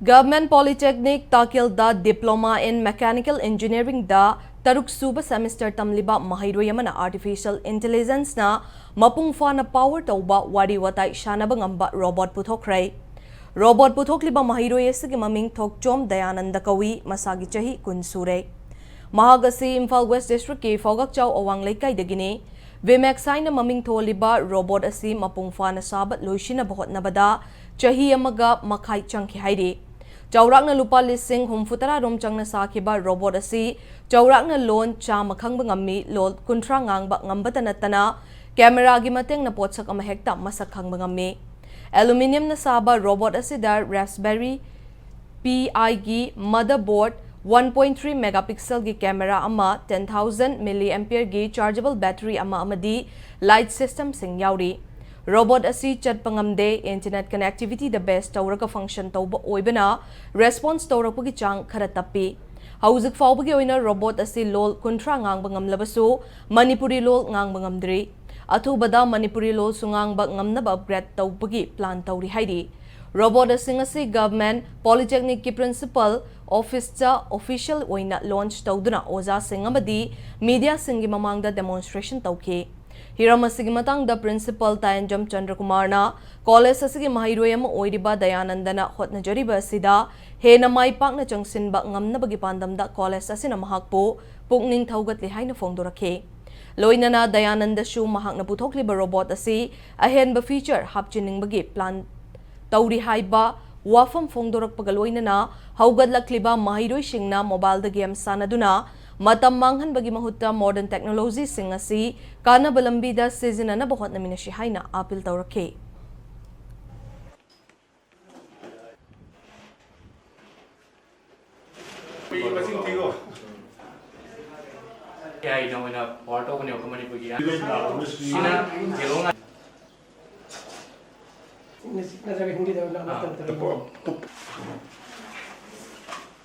Government Polytechnic Takyel da Diploma in Mechanical Engineering da Taruk Suba Semester Tamliba Mahiroi Yamana Artificial Intelligence na mapung fana power tauba wari watai shanabang amba robot puthokrai. Robot puthokliba Mahiroi asigi maming Thokchom Dayananda Kawi Masagi Chahi Kunsure. Mahagasi Imphal West District ki Fogak Chau Awang Laikai dagini. Vimax na maming tholiba robot asi mapung fana sabat loishina bahot nabada chahi amaga makai changki hairi. Chaurakna lupa lising humfutara rom changna sakiba robot asi chaurakna loan cha makhang bangammi lol kuntra ngang ba ngambata natana camera gi mateng na potsak ama hekta masakhang bangammi. Aluminium na saba robot asi dar Raspberry Pi gi motherboard 1.3 megapixel gi camera ama 10,000 mAh gi chargeable battery ama amadi light system sing yauri. Robot asi chat pangamde internet connectivity the best tauraka function tauba oibana response taurapagi chang khara tapi. Hauzik faubagi oina robot asi lol kuntra ngang bangam labasu Manipuri lol ngang bangamdri. Athubada Manipuri lol sungang ba ngamnaba upgrade taubagi plan tauri haidi. Robot asi government polytechnic ki principal office cha official oina launch tauduna oza singamadi media singi mamangda demonstration tauke. Hiramasi matang the principal Tayanjam Chandrakumar na college asigi mahiroi ama oiriba Dayanandana hotna jariba sida he na mai pak na changsin ba ngamna bagi pandamda college asina mahakpo pukning thaugatli haina fongdorakhe. Loina na Dayananda shu mahak na puthokliba robot asi ahen ba feature hapchining bagi plan tauri haiba wafam fongdorak pagaloina na haugadlakliba mahiroi singna mobile da game sanaduna matam manghan bagi mahutta modern technology sing asi kana balambi da season na bahot na minashi haina apil tawrakhe.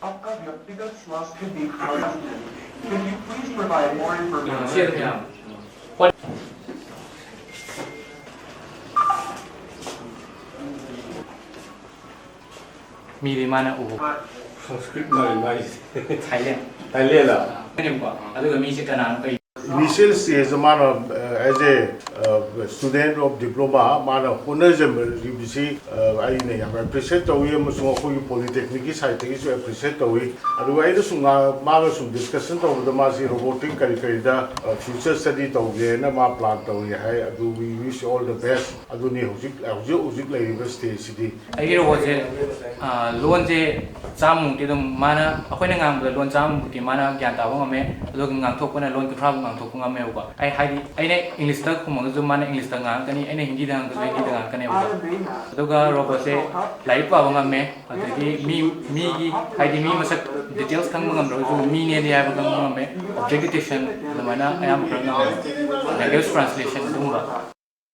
आपका व्यक्तिगत स्वास्थ्य देखभाल Can you please provide more information? Miri mana uhu. Sanskrit mai Thailand. Thailand la. Kanim ko. Aduga mi si kanan kai. Initial stage man as a student of diploma man honorism ribisi ai ne ya appreciate to we musunga ko polytechnic site ki so appreciate to we adu ai da sunga ma ga su discussion to the ma si robotic kari da future study to ge na ma plan to we hai adu we wish all the best adu ni hojik la university city Ai ro je loan je chamung ti dum mana akoi na ngam loan chamung ti mana gyan ta wa me adu ngang thok na loan ki thra ngang thok ngam me ba ai hai ai ne english ta khumang ju mana english ta ngang kani ai ne hindi da ngang hindi da ngang kani ba adu ga robot se lai pa ngam me adu mi gi hai di mi masak details khang ngam ro ju mi ne dia ba ngam me object detection da mana I am language translation dum ba